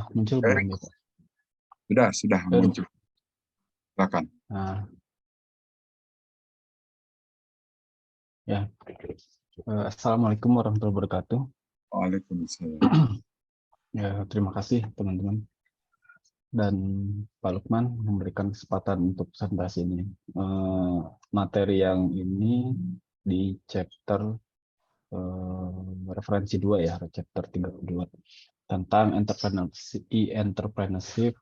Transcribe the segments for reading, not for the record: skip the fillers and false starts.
muncul belum ya, Pak? Sudah muncul. Silakan. Nah, ya. Assalamualaikum warahmatullahi wabarakatuh. Waalaikumsalam. Ya, terima kasih teman-teman dan Pak Lukman memberikan kesempatan untuk presentasi ini. Materi yang ini di chapter referensi 2 ya, chapter 32 tentang entrepreneurship,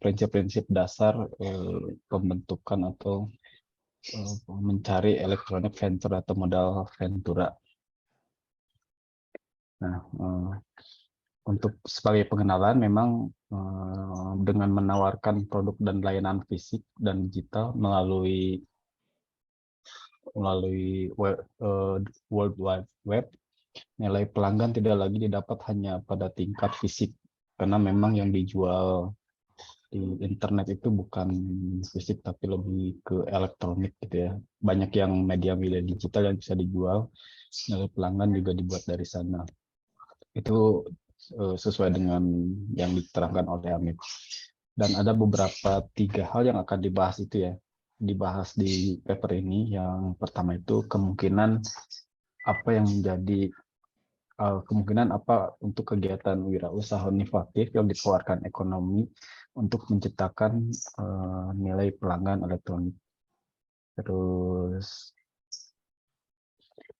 prinsip-prinsip dasar pembentukan atau mencari electronic venture atau modal ventura. Nah, untuk sebagai pengenalan memang dengan menawarkan produk dan layanan fisik dan digital melalui World Wide Web, nilai pelanggan tidak lagi didapat hanya pada tingkat fisik, karena memang yang dijual di internet itu bukan fisik tapi lebih ke elektronik gitu ya. Banyak yang media digital yang bisa dijual, nilai pelanggan juga dibuat dari sana. Itu sesuai dengan yang diterangkan oleh Amit. Dan ada beberapa 3 hal yang akan dibahas itu ya, dibahas di paper ini. Yang pertama itu kemungkinan apa yang menjadi kemungkinan apa untuk kegiatan wirausaha inovatif yang dikeluarkan ekonomi untuk menciptakan nilai pelanggan elektronik. Terus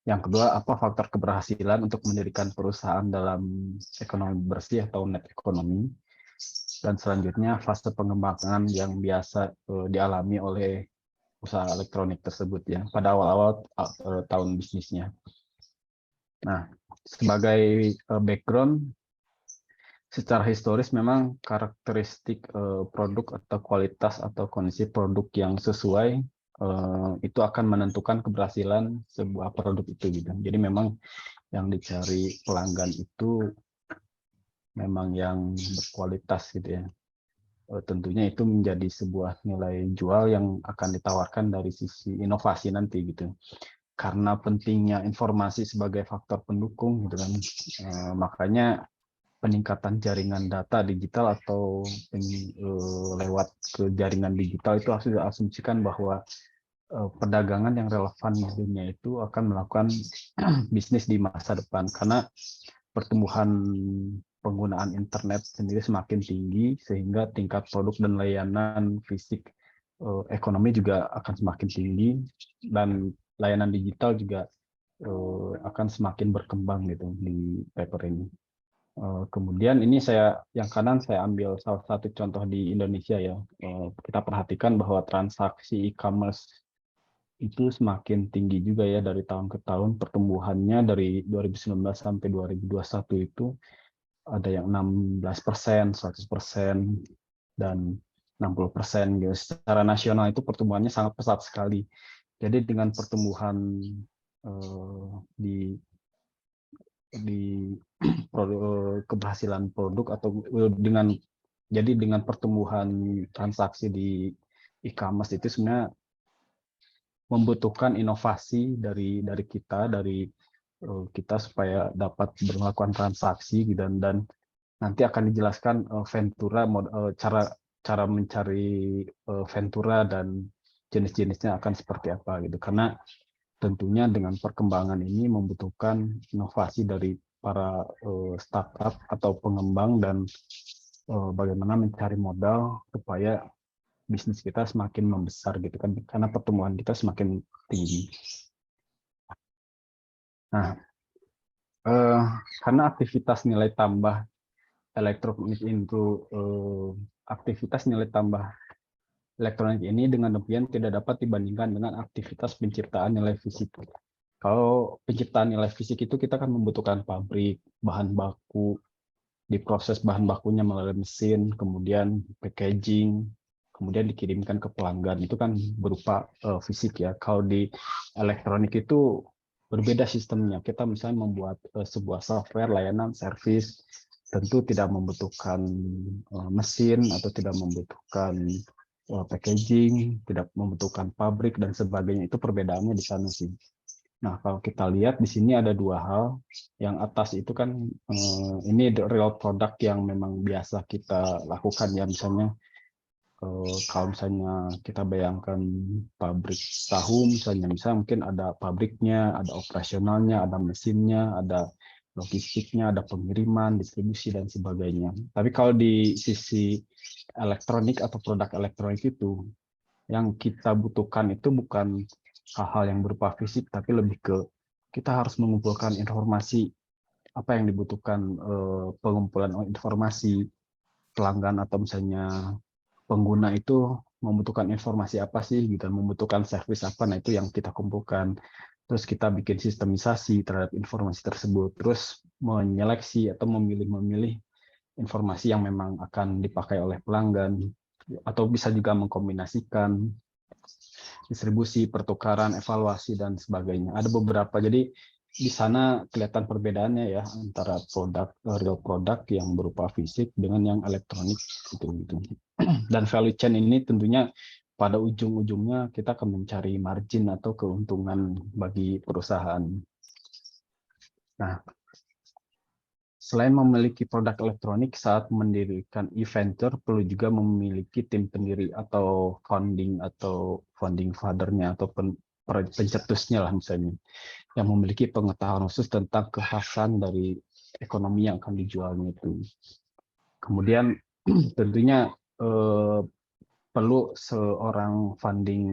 yang kedua, apa faktor keberhasilan untuk mendirikan perusahaan dalam ekonomi bersih atau net ekonomi. Dan selanjutnya fase pengembangan yang biasa dialami oleh usaha elektronik tersebut ya pada awal-awal tahun bisnisnya. Nah, sebagai background, secara historis memang karakteristik produk atau kualitas atau kondisi produk yang sesuai itu akan menentukan keberhasilan sebuah produk itu gitu. Jadi memang yang dicari pelanggan itu memang yang berkualitas gitu ya. Tentunya itu menjadi sebuah nilai jual yang akan ditawarkan dari sisi inovasi nanti gitu. Karena pentingnya informasi sebagai faktor pendukung gitu kan. Makanya peningkatan jaringan data digital atau lewat ke jaringan digital itu harus diasumsikan bahwa perdagangan yang relevan di dunia itu akan melakukan bisnis di masa depan, karena pertumbuhan penggunaan internet sendiri semakin tinggi sehingga tingkat produk dan layanan fisik ekonomi juga akan semakin tinggi dan layanan digital juga akan semakin berkembang gitu di paper ini. Kemudian ini yang kanan saya ambil salah satu contoh di Indonesia ya. Kita perhatikan bahwa transaksi e-commerce itu semakin tinggi juga ya dari tahun ke tahun. Pertumbuhannya dari 2019 sampai 2021 itu ada yang 16%, 100%, dan 60% gitu. Secara nasional itu pertumbuhannya sangat pesat sekali. Jadi dengan pertumbuhan di keberhasilan produk atau dengan pertumbuhan transaksi di e-commerce itu sebenarnya membutuhkan inovasi dari kita supaya dapat melakukan transaksi dan nanti akan dijelaskan Ventura cara mencari Ventura dan jenis-jenisnya akan seperti apa gitu, karena tentunya dengan perkembangan ini membutuhkan inovasi dari para startup atau pengembang dan bagaimana mencari modal supaya bisnis kita semakin membesar gitu kan, karena pertumbuhan kita semakin tinggi. Nah, karena aktivitas nilai tambah elektronik itu aktivitas nilai tambah elektronik ini dengan demikian tidak dapat dibandingkan dengan aktivitas penciptaan nilai fisik. Kalau penciptaan nilai fisik itu kita kan membutuhkan pabrik, bahan baku, diproses bahan bakunya melalui mesin, kemudian packaging, kemudian dikirimkan ke pelanggan. Itu kan berupa fisik ya. Kalau di elektronik itu berbeda sistemnya. Kita misalnya membuat sebuah software, layanan, servis, tentu tidak membutuhkan mesin atau tidak membutuhkan packaging, tidak membutuhkan pabrik dan sebagainya. Itu perbedaannya di sana sih. Nah, kalau kita lihat di sini ada dua hal. Yang atas itu kan ini the real product yang memang biasa kita lakukan ya, misalnya kalau misalnya kita bayangkan pabrik tahu misalnya mungkin ada pabriknya, ada operasionalnya, ada mesinnya, ada logistiknya, ada pengiriman, distribusi dan sebagainya. Tapi kalau di sisi elektronik atau produk elektronik itu yang kita butuhkan itu bukan hal-hal yang berupa fisik, tapi lebih ke kita harus mengumpulkan informasi apa yang dibutuhkan, pengumpulan informasi pelanggan atau misalnya pengguna itu membutuhkan informasi apa sih gitu, membutuhkan servis apa, nah itu yang kita kumpulkan. Terus kita bikin sistemisasi terhadap informasi tersebut, terus menyeleksi atau memilih informasi yang memang akan dipakai oleh pelanggan, atau bisa juga mengkombinasikan distribusi, pertukaran, evaluasi dan sebagainya. Ada beberapa, jadi di sana kelihatan perbedaannya ya antara produk real product yang berupa fisik dengan yang elektronik gitu. Dan value chain ini tentunya pada ujung-ujungnya kita akan mencari margin atau keuntungan bagi perusahaan. Nah, selain memiliki produk elektronik, saat mendirikan e-venture perlu juga memiliki tim pendiri atau founding father-nya atau pencetusnya lah misalnya, yang memiliki pengetahuan khusus tentang kekhasan dari ekonomi yang akan dijualnya itu. Kemudian tentunya perlu seorang funding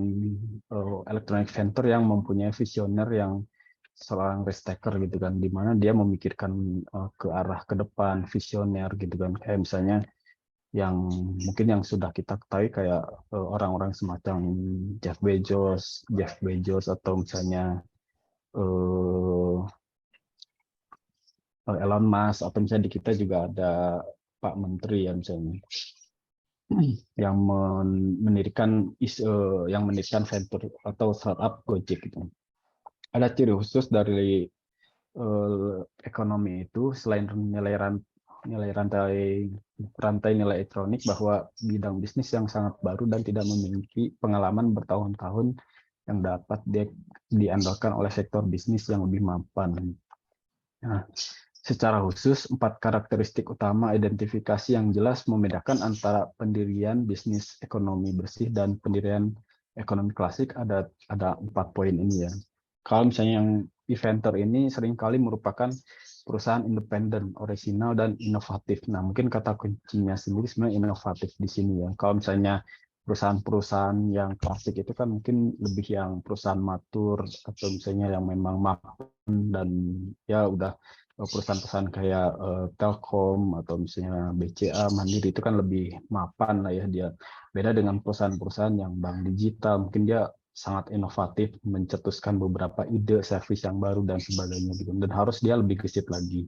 electronic venture yang mempunyai visioner, yang seorang risk taker gitu kan, di mana dia memikirkan ke arah ke depan, visioner gitu kan, kayak misalnya yang mungkin yang sudah kita ketahui kayak orang-orang semacam Jeff Bezos atau misalnya Elon Musk, atau misalnya di kita juga ada Pak Menteri ya misalnya yang mendirikan venture atau startup Gojek gitu. Ada ciri khusus dari ekonomi itu, selain nilai rantai nilai elektronik, bahwa bidang bisnis yang sangat baru dan tidak memiliki pengalaman bertahun-tahun yang dapat diandalkan oleh sektor bisnis yang lebih mapan. Nah, secara khusus, 4 karakteristik utama identifikasi yang jelas membedakan antara pendirian bisnis ekonomi bersih dan pendirian ekonomi klasik. Ada 4 poin ini ya. Kalau misalnya yang e-venture ini seringkali merupakan perusahaan independen, orisinal, dan inovatif. Nah, mungkin kata kuncinya sendiri sebenarnya inovatif di sini ya. Kalau misalnya perusahaan-perusahaan yang klasik itu kan mungkin lebih yang perusahaan matur, atau misalnya yang memang mapan dan ya udah perusahaan-perusahaan kayak Telkom atau misalnya BCA, Mandiri itu kan lebih mapan lah ya dia. Beda dengan perusahaan-perusahaan yang bank digital, mungkin dia sangat inovatif, mencetuskan beberapa ide servis yang baru dan sebagainya gitu. Dan harus dia lebih gesit lagi.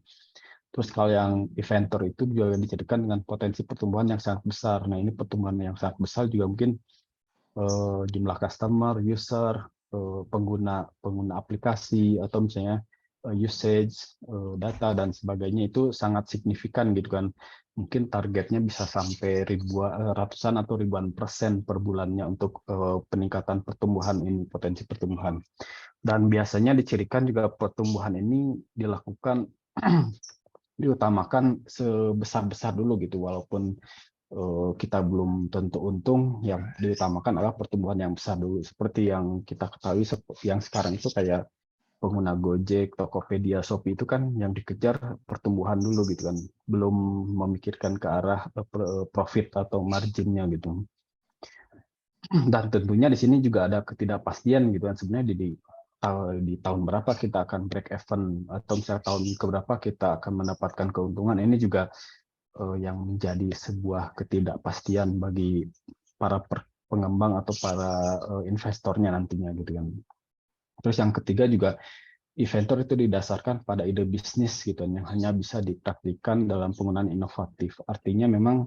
Terus kalau yang e-venture itu juga dijadikan dengan potensi pertumbuhan yang sangat besar. Nah, ini pertumbuhan yang sangat besar juga mungkin jumlah customer, user, pengguna aplikasi, atau misalnya usage, data dan sebagainya itu sangat signifikan gitu kan. Mungkin targetnya bisa sampai ratusan atau ribuan persen per bulannya untuk peningkatan pertumbuhan ini, potensi pertumbuhan. Dan biasanya dicirikan juga pertumbuhan ini dilakukan diutamakan sebesar-besar dulu gitu, walaupun kita belum tentu untung, yang diutamakan adalah pertumbuhan yang besar dulu. Seperti yang kita ketahui, yang sekarang itu kayak pengguna Gojek, Tokopedia, Shopee itu kan yang dikejar pertumbuhan dulu gitu kan, belum memikirkan ke arah profit atau marginnya gitu. Dan tentunya di sini juga ada ketidakpastian gitu kan, sebenarnya di tahun berapa kita akan break even, atau misalnya tahun keberapa kita akan mendapatkan keuntungan. Ini juga yang menjadi sebuah ketidakpastian bagi para pengembang atau para investornya nantinya gitu kan. Terus yang ketiga juga, e-venture itu didasarkan pada ide bisnis gitu yang hanya bisa dipraktikkan dalam penggunaan inovatif. Artinya memang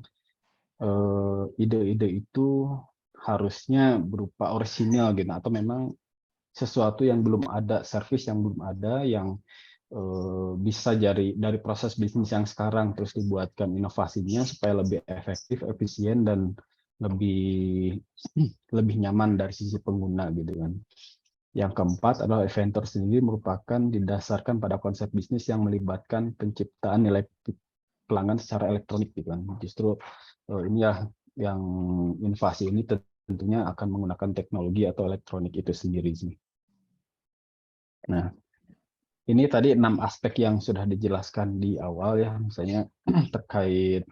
ide-ide itu harusnya berupa orisinal gitu, atau memang sesuatu yang belum ada, service yang belum ada, yang bisa dari proses bisnis yang sekarang terus dibuatkan inovasinya supaya lebih efektif, efisien, dan lebih nyaman dari sisi pengguna gitu kan. Yang keempat adalah inventor sendiri merupakan didasarkan pada konsep bisnis yang melibatkan penciptaan nilai pelanggan secara elektronik gitu kan. Justru ini ya yang inovasi ini tentunya akan menggunakan teknologi atau elektronik itu sendiri sih. Nah, ini tadi 6 aspek yang sudah dijelaskan di awal ya, misalnya terkait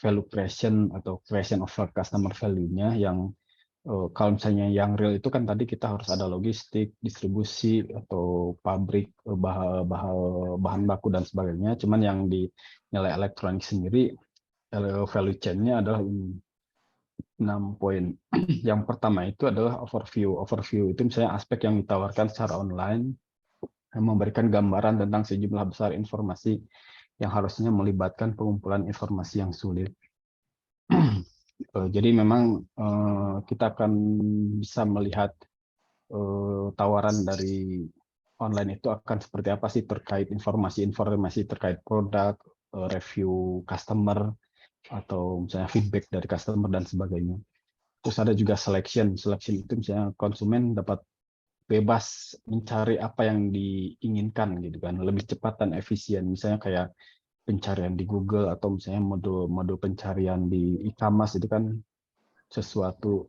value creation atau creation of customer value-nya yang kalau misalnya yang real itu kan tadi kita harus ada logistik, distribusi atau pabrik, bahan baku dan sebagainya. Cuman yang di nilai elektronik sendiri value chain-nya adalah 6 poin. Yang pertama itu adalah overview. Overview itu misalnya aspek yang ditawarkan secara online yang memberikan gambaran tentang sejumlah besar informasi yang harusnya melibatkan pengumpulan informasi yang sulit. Jadi memang kita akan bisa melihat tawaran dari online itu akan seperti apa sih terkait informasi-informasi terkait produk, review customer, atau misalnya feedback dari customer dan sebagainya. Terus ada juga selection. Selection itu misalnya konsumen dapat bebas mencari apa yang diinginkan gitu kan, lebih cepat dan efisien. Misalnya kayak pencarian di Google atau misalnya mode pencarian di e-commerce itu kan sesuatu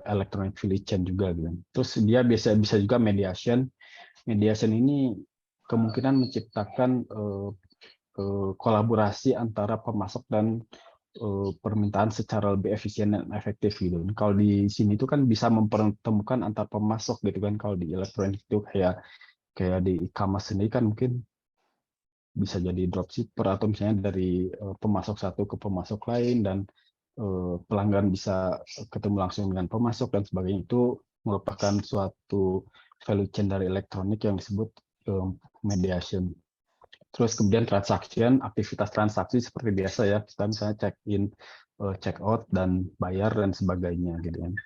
electronic value chain juga gitu. Terus dia bisa juga mediation. Mediation ini kemungkinan menciptakan kolaborasi antara pemasok dan permintaan secara lebih efisien dan efektif gitu. Kalau di sini itu kan bisa mempertemukan antar pemasok gitu kan. Kalau di elektronik itu kayak di e-commerce sendiri kan mungkin bisa jadi dropshipper atau misalnya dari pemasok satu ke pemasok lain dan pelanggan bisa ketemu langsung dengan pemasok dan sebagainya. Itu merupakan suatu value chain dari elektronik yang disebut mediation. Terus kemudian transaction, aktivitas transaksi seperti biasa ya, kita misalnya check in, check out dan bayar dan sebagainya gitu kan.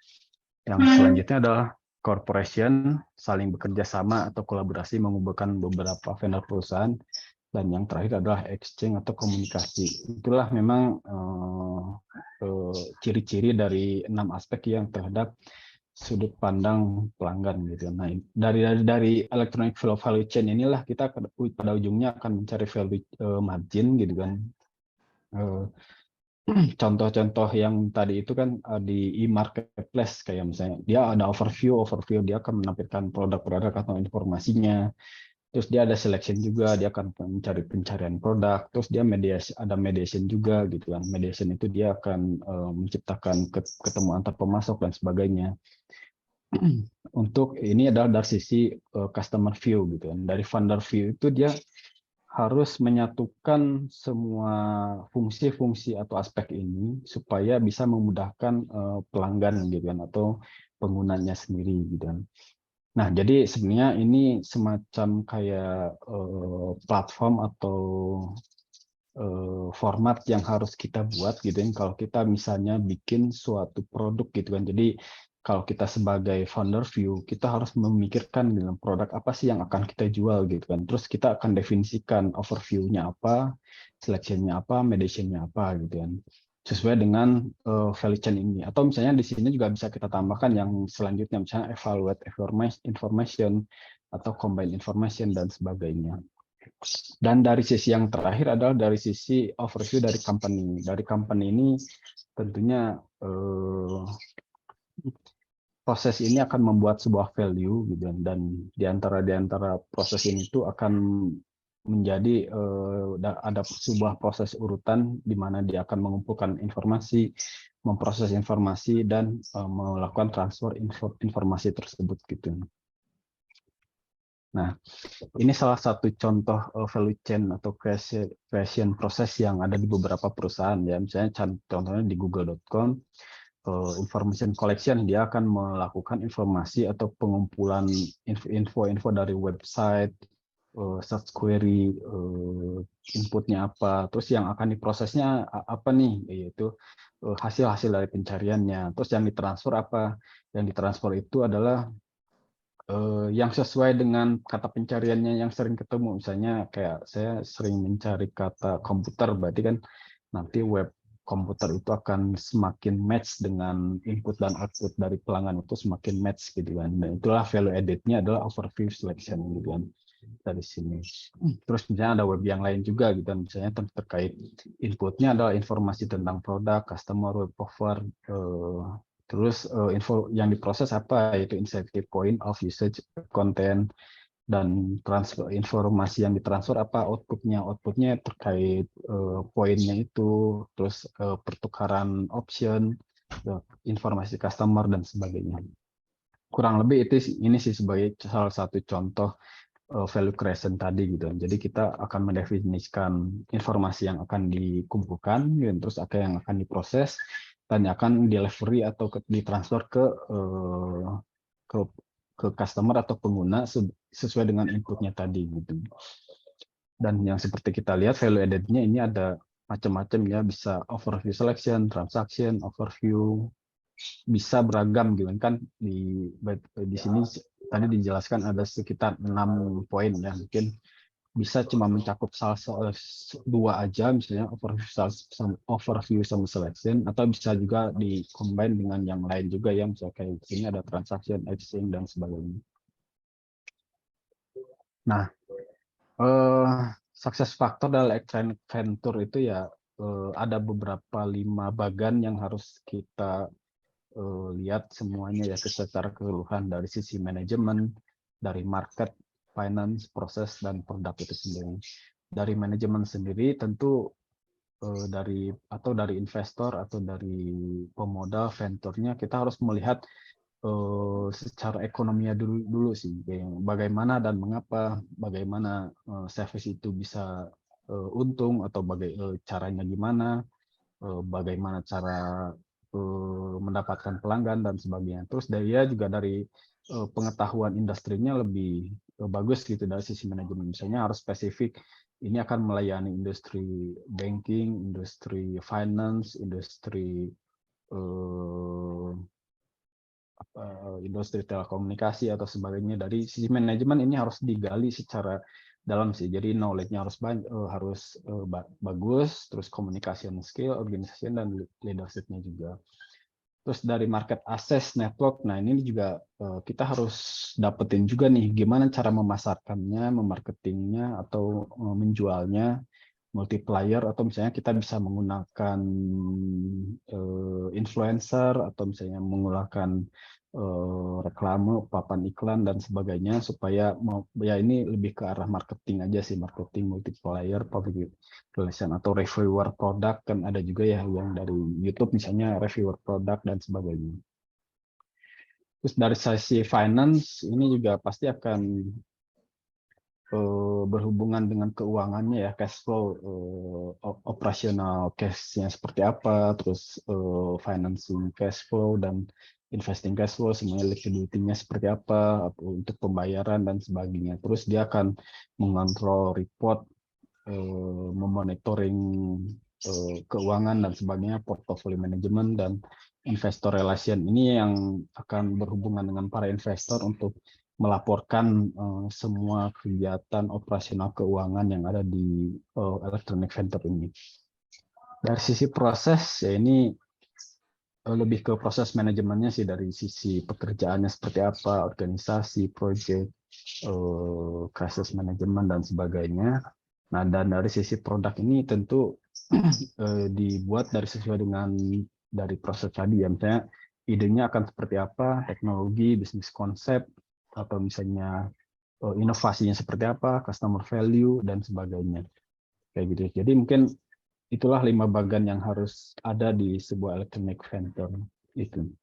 Yang selanjutnya adalah corporation, saling bekerja sama atau kolaborasi mengumpulkan beberapa vendor perusahaan, dan yang terakhir adalah exchange atau komunikasi. Itulah memang ciri-ciri dari 6 aspek yang terhadap sudut pandang pelanggan gitu. Nah, dari electronic value chain inilah kita pada ujungnya akan mencari value margin gitu kan. Contoh-contoh yang tadi itu kan di e-marketplace kayak misalnya dia ada overview dia akan menampilkan produk-produk atau informasinya. Terus dia ada selection juga, dia akan mencari pencarian produk. Terus dia ada mediation juga gitu kan. Mediation itu dia akan menciptakan ketemu antar pemasok dan sebagainya. Untuk ini adalah dari sisi customer view gitu kan. Dari vendor view itu dia harus menyatukan semua fungsi-fungsi atau aspek ini supaya bisa memudahkan pelanggan gitu kan atau penggunanya sendiri gitu kan. Nah, jadi sebenarnya ini semacam kayak platform atau format yang harus kita buat gitu kan kalau kita misalnya bikin suatu produk gitu kan. Jadi kalau kita sebagai founder view, kita harus memikirkan dalam produk apa sih yang akan kita jual gitu kan. Terus kita akan definisikan overview-nya apa, selection-nya apa, mediation-nya apa gitu kan. Sesuai dengan value chain ini. Atau misalnya di sini juga bisa kita tambahkan yang selanjutnya, misalnya evaluate information atau combine information dan sebagainya. Dan dari sisi yang terakhir adalah dari sisi overview dari company. Dari company ini tentunya proses ini akan membuat sebuah value gitu dan di antara proses ini itu akan menjadi ada sebuah proses urutan di mana dia akan mengumpulkan informasi, memproses informasi dan melakukan transfer informasi tersebut gitu. Nah, ini salah satu contoh value chain atau creation proses yang ada di beberapa perusahaan ya. Misalnya contohnya di google.com, information collection, dia akan melakukan informasi atau pengumpulan info-info dari website, search query, inputnya apa, terus yang akan diprosesnya apa nih, yaitu hasil-hasil dari pencariannya. Terus yang ditransfer apa? Yang ditransfer itu adalah yang sesuai dengan kata pencariannya yang sering ketemu. Misalnya kayak saya sering mencari kata komputer, berarti kan nanti web komputer itu akan semakin match dengan input dan output dari pelanggan itu semakin match gitu kan. Dan itulah value added-nya adalah overview selection gitu kan dari sini. Terus misalnya ada web yang lain juga gitu kan, misalnya terkait inputnya adalah informasi tentang produk, customer, web offer, terus info yang diproses apa, yaitu incentive point of usage content, dan transfer informasi yang ditransfer apa outputnya terkait poinnya itu, terus pertukaran option, informasi customer dan sebagainya. Kurang lebih ini sih sebagai salah satu contoh value creation tadi gitu. Jadi kita akan mendefinisikan informasi yang akan dikumpulkan, dan terus apa yang akan diproses dan akan delivery atau ditransfer ke customer atau pengguna sesuai dengan inputnya tadi gitu. Dan yang seperti kita lihat value added-nya ini ada macam-macam ya, bisa overview selection, transaction, overview, bisa beragam gitu kan. Di sini tadi dijelaskan ada sekitar 6 poin ya, mungkin bisa cuma mencakup dua aja, misalnya overview sama selection, atau bisa juga di-combine dengan yang lain juga ya, misalnya kayak di sini ada transaction, exchange, dan sebagainya. Nah, success factor dalam electronic venture itu ya ada beberapa 5 bagan yang harus kita lihat semuanya ya secara keseluruhan, dari sisi manajemen, dari market, finance, proses, dan produk itu sendiri. Dari manajemen sendiri tentu dari investor atau dari pemodal venture-nya, kita harus melihat secara ekonominya dulu sih, bagaimana dan mengapa, bagaimana service itu bisa untung, atau caranya gimana, bagaimana cara mendapatkan pelanggan dan sebagainya. Terus dia juga dari pengetahuan industrinya lebih bagus gitu dari sisi manajemen. Misalnya harus spesifik, ini akan melayani industri banking, industri finance, industri industri telekomunikasi atau sebagainya. Dari sisi manajemen ini harus digali secara dalam sih. Jadi knowledge-nya harus bagus, terus communication skill, organization, dan leadership-nya juga. Terus dari market access network, nah ini juga kita harus dapetin juga nih gimana cara memasarkannya, memarketingnya, atau menjualnya, multiplier, atau misalnya kita bisa menggunakan influencer, atau misalnya menggunakan reklame, papan iklan, dan sebagainya, supaya ya ini lebih ke arah marketing aja sih, marketing multiplier, public relation, atau reviewer produk, kan ada juga ya yang dari YouTube misalnya reviewer produk dan sebagainya. Terus dari sisi finance ini juga pasti akan berhubungan dengan keuangannya ya, cash flow, operasional cash-nya seperti apa, terus financing cash flow dan investing cash flow, semuanya liquidity-nya seperti apa untuk pembayaran dan sebagainya. Terus dia akan mengontrol report, memonitoring keuangan dan sebagainya, portfolio management, dan investor relation. Ini yang akan berhubungan dengan para investor untuk melaporkan semua kegiatan operasional keuangan yang ada di electronic venture ini. Dari sisi proses ya, ini lebih ke proses manajemennya sih, dari sisi pekerjaannya seperti apa, organisasi, project, crisis management, dan sebagainya. Nah, dan dari sisi produk ini tentu dibuat sesuai dengan dari proses tadi ya, misalnya idenya akan seperti apa, teknologi, bisnis konsep, atau misalnya inovasinya seperti apa, customer value, dan sebagainya. Kayak gitu. Jadi mungkin itulah 5 bagian yang harus ada di sebuah electronic venture itu.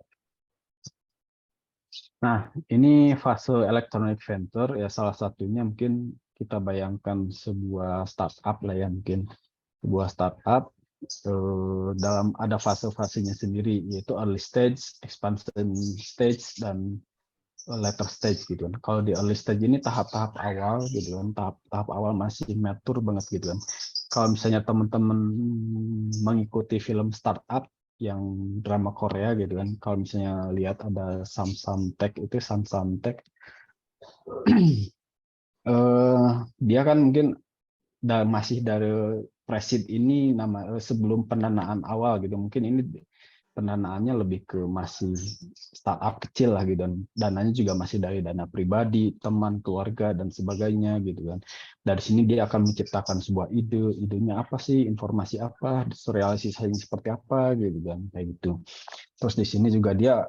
Nah, ini fase electronic venture ya, salah satunya mungkin kita bayangkan sebuah startup lah ya, mungkin sebuah startup dalam ada fase-fasenya sendiri, yaitu early stage, expansion stage, dan later stage gitu kan. Kalau di early stage ini tahap-tahap awal gitu kan, tahap awal masih mature banget gitu kan. Kalau misalnya teman-teman mengikuti film startup yang drama Korea gitu kan, kalau misalnya lihat ada Samsung Tech, itu Samsung Tech, dia kan mungkin masih dari pre-seed ini sebelum pendanaan awal gitu. Mungkin ini pendanaannya lebih ke masih startup kecil lah gitu, dan dananya juga masih dari dana pribadi, teman, keluarga dan sebagainya gitu kan. Dari sini dia akan menciptakan sebuah idenya apa sih, informasi apa, realisasinya seperti apa gitu kan, kayak gitu. Terus di sini juga dia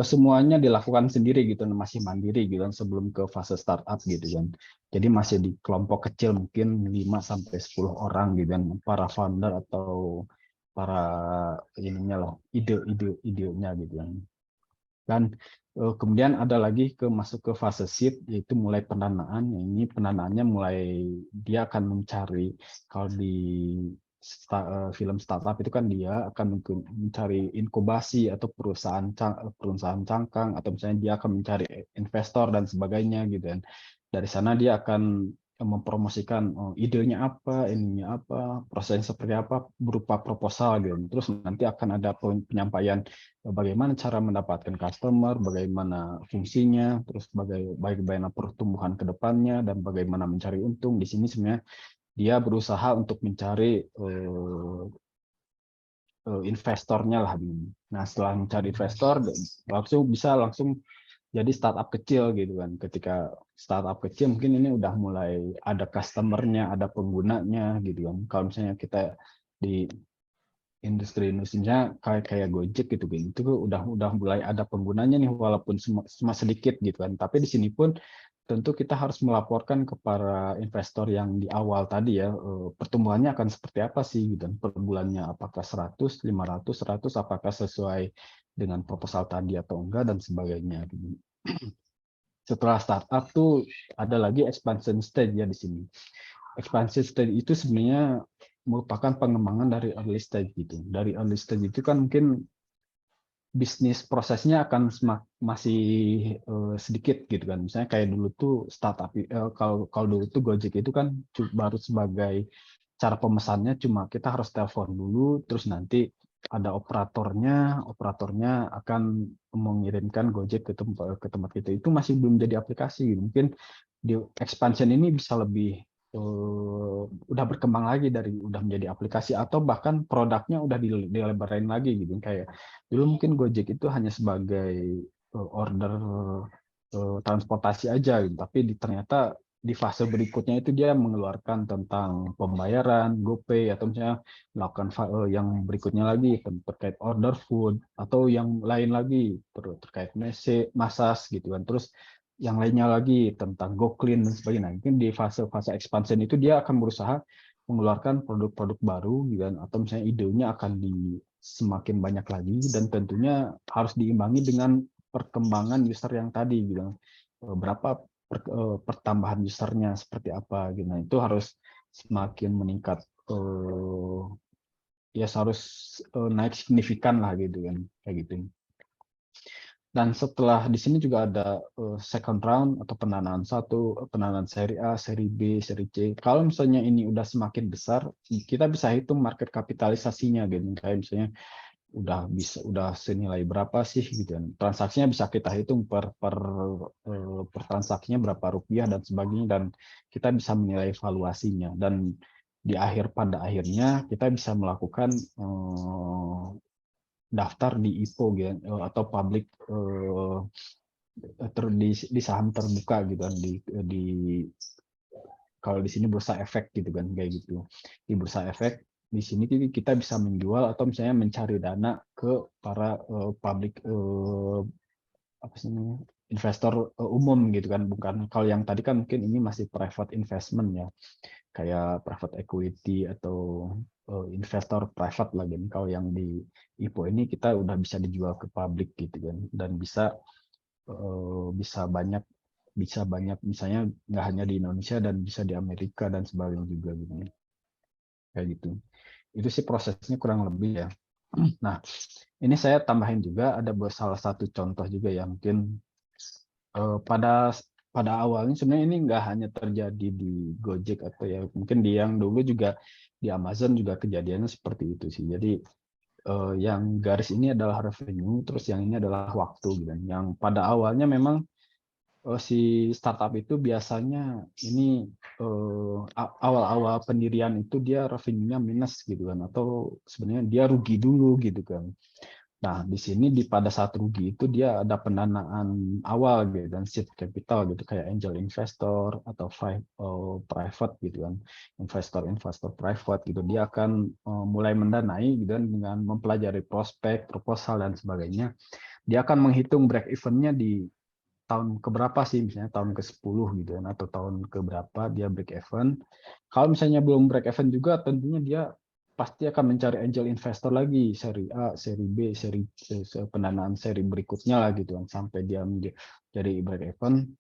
semuanya dilakukan sendiri gitu, masih mandiri gitu kan sebelum ke fase startup gitu kan. Jadi masih di kelompok kecil mungkin 5 sampai 10 orang gitu kan, para founder atau para ininya loh, idenya gitu kan. Dan kemudian ada lagi masuk ke fase seed, yaitu mulai pendanaan. Ini pendanaannya mulai dia akan mencari, kalau di film startup itu kan dia akan mencari inkubasi atau perusahaan cangkang, atau misalnya dia akan mencari investor dan sebagainya gitu kan. Dari sana dia akan mempromosikan idenya apa, ininya apa, prosesnya seperti apa, berupa proposal gitu. Terus nanti akan ada penyampaian bagaimana cara mendapatkan customer, bagaimana fungsinya, terus bagaimana pertumbuhan ke depannya, dan bagaimana mencari untung. Di sini sebenarnya dia berusaha untuk mencari investornya lah. Nah, setelah mencari investor, langsung jadi startup kecil gitu kan. Ketika startup kecil mungkin ini udah mulai ada customernya, ada penggunanya gitu kan. Kalau misalnya kita di industrinya kayak Gojek gitu kan, itu udah mulai ada penggunanya nih, walaupun cuma sedikit gitu kan. Tapi di sini pun tentu kita harus melaporkan kepada investor yang di awal tadi ya, pertumbuhannya akan seperti apa sih gitu, per bulannya apakah 100, 500, 100, apakah sesuai dengan proposal tadi atau enggak dan sebagainya gitu. Setelah startup tuh ada lagi expansion stage ya di sini. Expansion stage itu sebenarnya merupakan pengembangan dari early stage gitu. Dari early stage itu kan mungkin bisnis prosesnya akan masih sedikit gitu kan. Misalnya kayak dulu tuh startup, kalau dulu tuh Gojek itu kan baru sebagai cara pemesannya cuma kita harus telepon dulu, terus nanti ada operatornya akan mengirimkan Gojek ke tempat kita. Itu masih belum jadi aplikasi. Mungkin di expansion ini bisa lebih udah berkembang lagi, udah menjadi aplikasi, atau bahkan produknya udah dilebarin lagi gitu. Kayak dulu mungkin Gojek itu hanya sebagai order transportasi aja gitu. Tapi ternyata di fase berikutnya itu dia mengeluarkan tentang pembayaran, GoPay, atau misalnya melakukan yang berikutnya lagi terkait order food, atau yang lain lagi terkait massage gitu kan. Terus yang lainnya lagi tentang GoClean dan sebagainya. Mungkin di fase-fase expansion itu dia akan berusaha mengeluarkan produk-produk baru gitu kan, atau misalnya idenya akan semakin banyak lagi, dan tentunya harus diimbangi dengan perkembangan user yang tadi gitu. Berapa pertambahan usernya seperti apa gitu. Nah, itu harus semakin meningkat, ya harus naik signifikan lah gitu kan, kayak gitu. Dan setelah di sini juga ada second round atau pendanaan pendanaan seri A, seri B, seri C. Kalau misalnya ini udah semakin besar, kita bisa hitung market kapitalisasinya gitu. Kayak misalnya udah senilai berapa sih gitu kan. Transaksinya bisa kita hitung per transaksinya berapa rupiah dan sebagainya, dan kita bisa menilai valuasinya, dan pada akhirnya kita bisa melakukan daftar di IPO gitu, atau public di saham terbuka gitu kan, di kalau di sini bursa efek gitu kan, kayak gitu. Di bursa efek di sini kita bisa menjual atau misalnya mencari dana ke para public apa sih namanya, investor umum gitu kan. Bukan, kalau yang tadi kan mungkin ini masih private investment ya, kayak private equity atau investor private lagi. Kalau yang di IPO ini kita udah bisa dijual ke publik gitu kan, dan bisa banyak misalnya nggak hanya di Indonesia, dan bisa di Amerika dan sebagainya juga gitu, kayak gitu. Itu sih prosesnya kurang lebih ya. Nah, ini saya tambahin juga ada salah satu contoh juga yang mungkin pada awalnya sebenarnya ini nggak hanya terjadi di Gojek, atau ya mungkin di yang dulu juga di Amazon juga kejadiannya seperti itu sih. Jadi yang garis ini adalah revenue, terus yang ini adalah waktu gitu. Yang pada awalnya memang si startup itu biasanya ini awal-awal pendirian itu dia revenue-nya minus gitu kan, atau sebenarnya dia rugi dulu gitu kan. Nah, di sini pada saat rugi itu dia ada pendanaan awal gitu dan seed capital gitu kayak angel investor atau private gitu kan, investor private gitu. Dia akan mulai mendanai gitu kan dengan mempelajari prospek, proposal dan sebagainya. Dia akan menghitung break even-nya di tahun keberapa sih, misalnya tahun ke-10 gitu kan, atau tahun keberapa dia break even. Kalau misalnya belum break even juga, tentunya dia pasti akan mencari angel investor lagi, seri A, seri B, pendanaan seri berikutnya lah gitu kan, sampai dia menjadi break even.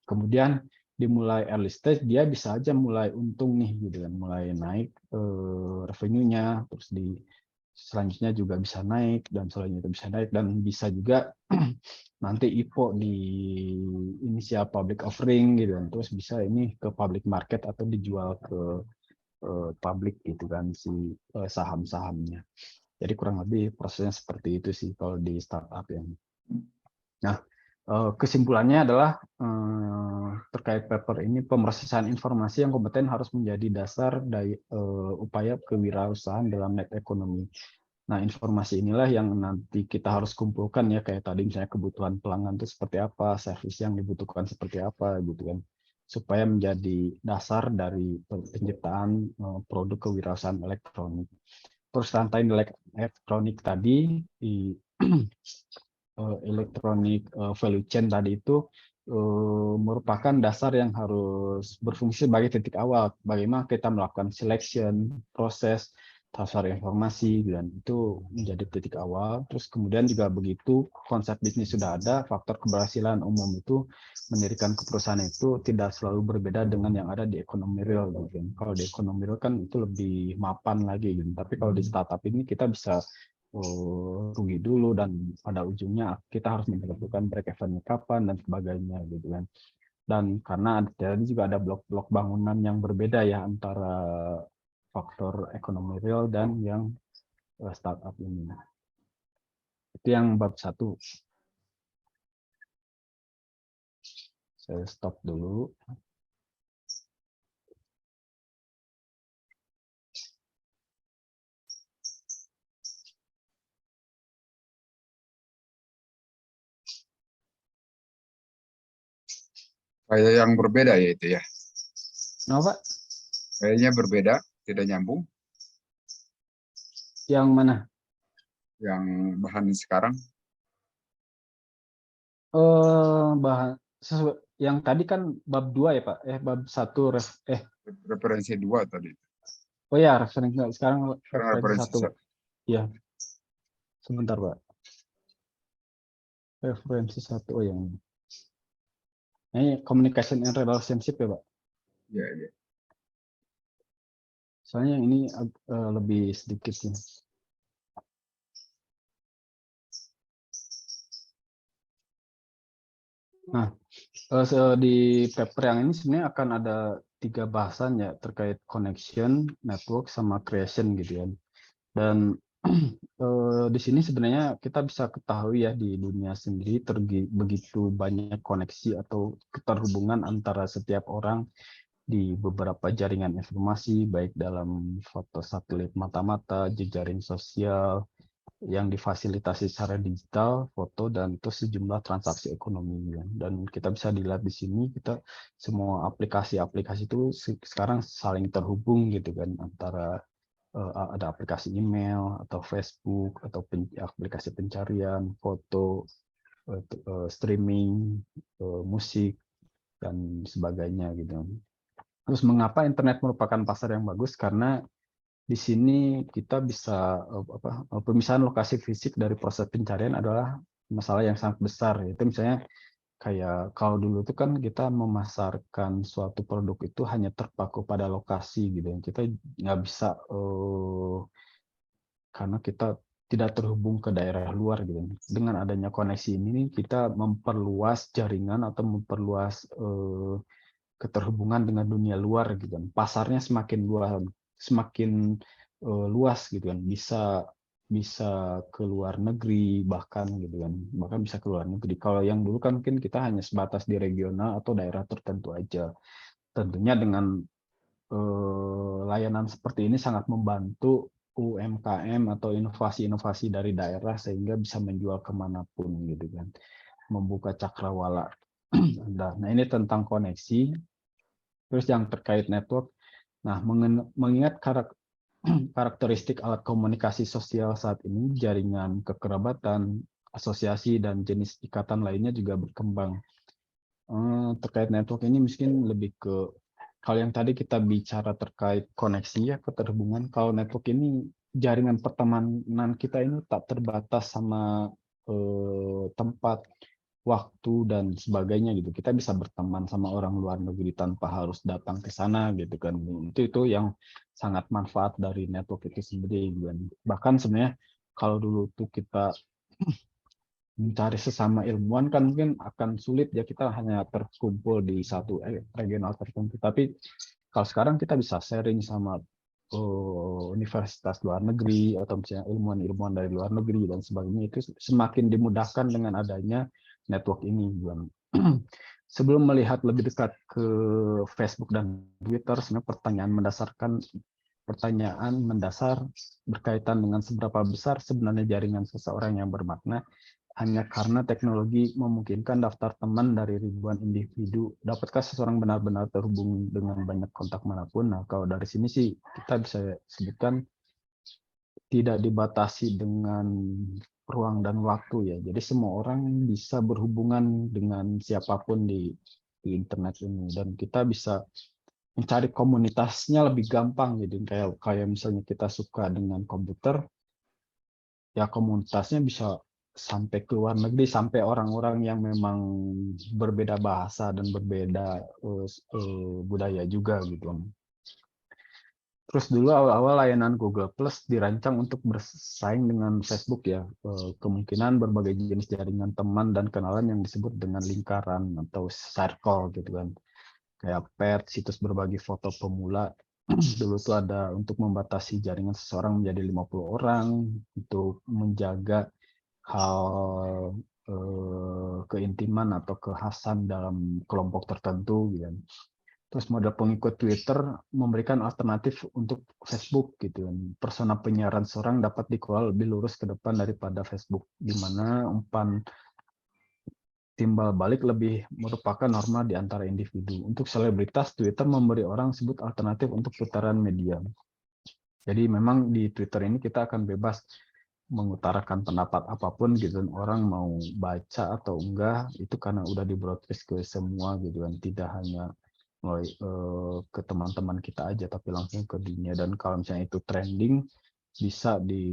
Kemudian dimulai early stage, dia bisa aja mulai untung nih gitu kan, mulai naik revenue-nya, terus selanjutnya juga bisa naik, dan selanjutnya bisa naik, dan bisa juga nanti IPO di inisial public offering gitu kan, terus bisa ini ke public market atau dijual ke publik gitu kan si saham-sahamnya. Jadi kurang lebih prosesnya seperti itu sih kalau di startup yang. Nah, kesimpulannya adalah terkait paper ini, pemrosesan informasi yang kompeten harus menjadi dasar dari upaya kewirausahaan dalam net ekonomi. Nah, informasi inilah yang nanti kita harus kumpulkan ya, kayak tadi misalnya kebutuhan pelanggan itu seperti apa, servis yang dibutuhkan seperti apa gitu kan, supaya menjadi dasar dari penciptaan produk kewirausahaan elektronik. Terus rantai elektronik tadi di electronic value chain tadi itu merupakan dasar yang harus berfungsi sebagai titik awal bagaimana kita melakukan selection, proses, transfer informasi, dan itu menjadi titik awal. Terus kemudian juga begitu konsep bisnis sudah ada, faktor keberhasilan umum itu mendirikan perusahaan itu tidak selalu berbeda dengan yang ada di ekonomi real. Gitu. Kalau di ekonomi real kan itu lebih mapan lagi, gitu. Tapi kalau di startup ini kita bisa rugi dulu dan pada ujungnya kita harus menentukan break even kapan dan sebagainya gitu kan. Dan karena tadi juga ada blok-blok bangunan yang berbeda ya antara faktor ekonomi real dan yang startup ini. Itu yang bab 1. Saya stop dulu. Kayak yang berbeda ya itu ya. Kenapa? Kayaknya berbeda, tidak nyambung. Yang mana? Yang bahan sekarang. Bahan yang tadi kan bab 2 ya Pak. Bab 1 Referensi 2 tadi. oh ya, referensi sekarang Sekarang referensi referensi 1. Ya, sebentar Pak. Referensi 1 oh yang ini communication and relationship ya Pak. ya, ya. Soalnya yang ini lebih sedikit ya. Nah, di paper yang ini sebenarnya akan ada 3 bahasan ya terkait connection, network, sama creation gitu ya. Dan di sini sebenarnya kita bisa ketahui ya di dunia sendiri begitu banyak koneksi atau keterhubungan antara setiap orang di beberapa jaringan informasi, baik dalam foto satelit mata-mata, jejaring sosial, yang difasilitasi secara digital, foto, dan terus sejumlah transaksi ekonomi. Dan kita bisa dilihat di sini, kita semua aplikasi-aplikasi itu sekarang saling terhubung gitu kan, antara ada aplikasi email, atau Facebook, atau aplikasi pencarian, foto, streaming, musik, dan sebagainya gitu. Terus mengapa internet merupakan pasar yang bagus? Karena di sini kita bisa pemisahan lokasi fisik dari proses pencarian adalah masalah yang sangat besar. Itu misalnya kayak kalau dulu itu kan kita memasarkan suatu produk itu hanya terpaku pada lokasi gitu. Kita nggak bisa karena kita tidak terhubung ke daerah luar gitu. Dengan adanya koneksi ini kita memperluas jaringan atau memperluas keterhubungan dengan dunia luar gitu kan. Pasarnya semakin luas gitu kan. Bisa bisa ke luar negeri bahkan gitu kan, bahkan bisa ke luar negeri. Kalau yang dulu kan mungkin kita hanya sebatas di regional atau daerah tertentu aja. Tentunya dengan layanan seperti ini sangat membantu UMKM atau inovasi-inovasi dari daerah sehingga bisa menjual kemanapun gitu kan, membuka cakrawala. Nah ini tentang koneksi. Terus yang terkait network, nah mengingat karakteristik alat komunikasi sosial saat ini, jaringan kekerabatan, asosiasi, dan jenis ikatan lainnya juga berkembang. Terkait network ini mungkin lebih ke kalau yang tadi kita bicara terkait koneksi ya, keterhubungan. Kalau network ini jaringan pertemanan kita ini tak terbatas sama tempat, waktu, dan sebagainya gitu. Kita bisa berteman sama orang luar negeri tanpa harus datang ke sana gitu kan. Itu yang sangat manfaat dari network itu sendiri. Dan bahkan sebenarnya kalau dulu tuh kita mencari sesama ilmuwan kan mungkin akan sulit ya, kita hanya terkumpul di satu regional tertentu. Tapi kalau sekarang kita bisa sharing sama universitas luar negeri atau misalnya ilmuwan-ilmuwan dari luar negeri dan sebagainya, itu semakin dimudahkan dengan adanya network ini. Sebelum melihat lebih dekat ke Facebook dan Twitter, sebenarnya pertanyaan mendasar berkaitan dengan seberapa besar sebenarnya jaringan seseorang yang bermakna. Hanya karena teknologi memungkinkan daftar teman dari ribuan individu, dapatkah seseorang benar-benar terhubung dengan banyak kontak manapun? Nah, kalau dari sini sih kita bisa sebutkan tidak dibatasi dengan ruang dan waktu ya. Jadi semua orang bisa berhubungan dengan siapapun di internet ini, dan kita bisa mencari komunitasnya lebih gampang. Jadi kayak misalnya kita suka dengan komputer, ya komunitasnya bisa sampai ke luar negeri, sampai orang-orang yang memang berbeda bahasa dan berbeda budaya juga gitu. Terus dulu awal-awal layanan Google Plus dirancang untuk bersaing dengan Facebook ya. Kemungkinan berbagai jenis jaringan teman dan kenalan yang disebut dengan lingkaran atau circle gitu kan. Kayak pet, situs berbagi foto pemula. Dulu tuh ada untuk membatasi jaringan seseorang menjadi 50 orang, untuk menjaga hal keintiman atau kekhasan dalam kelompok tertentu gitu. Terus model pengikut Twitter memberikan alternatif untuk Facebook gitu. Persona penyiaran seorang dapat dikelola lebih lurus ke depan daripada Facebook, di mana umpan timbal balik lebih merupakan norma di antara individu. Untuk selebritas, Twitter memberi orang sebut alternatif untuk putaran media. Jadi memang di Twitter ini kita akan bebas mengutarakan pendapat apapun gitu. Orang mau baca atau enggak itu karena udah di broadcast ke semua gitu kan. Tidak hanya ke teman-teman kita aja tapi langsung ke dunia. Dan kalau misalnya itu trending, bisa di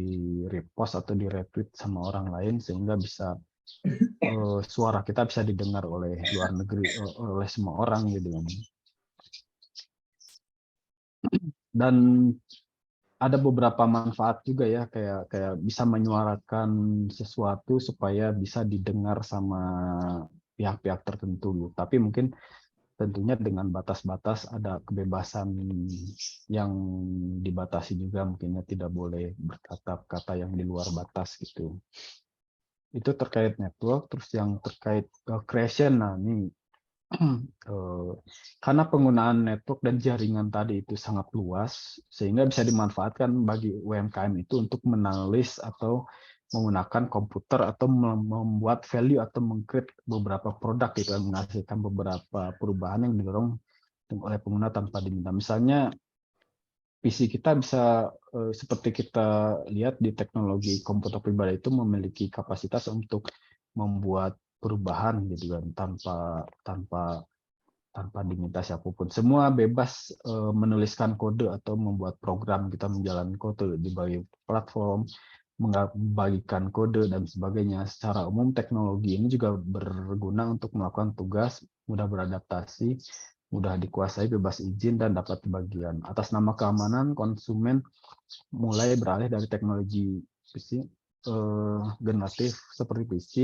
repost atau di retweet sama orang lain sehingga bisa suara kita bisa didengar oleh luar negeri, oleh semua orang gitu kan. Dan ada beberapa manfaat juga ya, kayak bisa menyuarakan sesuatu supaya bisa didengar sama pihak-pihak tertentu. Tapi mungkin tentunya dengan batas-batas, ada kebebasan yang dibatasi juga, mungkinnya tidak boleh berkata-kata yang di luar batas gitu. Itu terkait network. Terus yang terkait creation, nah ini karena penggunaan network dan jaringan tadi itu sangat luas, sehingga bisa dimanfaatkan bagi UMKM itu untuk menulis atau menggunakan komputer atau membuat value atau meng-create beberapa produk gitu, menghasilkan beberapa perubahan yang didorong oleh pengguna tanpa diminta. Misalnya PC kita bisa seperti kita lihat di teknologi komputer pribadi itu memiliki kapasitas untuk membuat perubahan gitu kan, tanpa diminta siapapun. Semua bebas menuliskan kode atau membuat program, kita menjalankan kode di berbagai platform, membagikan kode dan sebagainya. Secara umum teknologi ini juga berguna untuk melakukan tugas, mudah beradaptasi, mudah dikuasai, bebas izin, dan dapat bagian. Atas nama keamanan, konsumen mulai beralih dari teknologi PC generatif seperti PC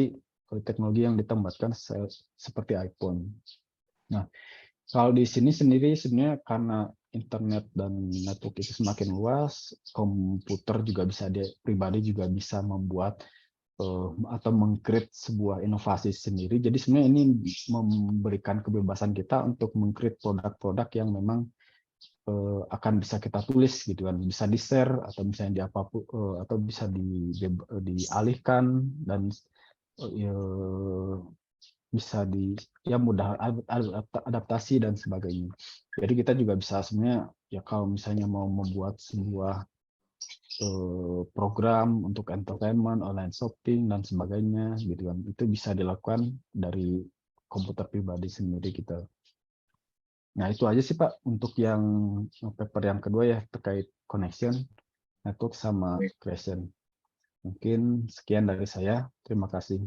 ke teknologi yang ditambahkan seperti iPhone. Nah, Kalau di sini sendiri sebenarnya karena internet dan network itu semakin luas, komputer juga bisa dia pribadi juga bisa membuat atau meng-create sebuah inovasi sendiri. Jadi sebenarnya ini memberikan kebebasan kita untuk meng-create produk-produk yang memang akan bisa kita tulis gitu kan, bisa di-share atau misalnya di apapun atau bisa dialihkan dan bisa ya mudah adaptasi dan sebagainya. Jadi kita juga bisa sebenarnya ya kalau misalnya mau membuat sebuah program untuk entertainment, online shopping dan sebagainya gitu kan, itu bisa dilakukan dari komputer pribadi sendiri kita. Nah itu aja sih Pak untuk yang paper yang kedua ya terkait connection, network sama Baik. creation. Mungkin sekian dari saya. Terima kasih.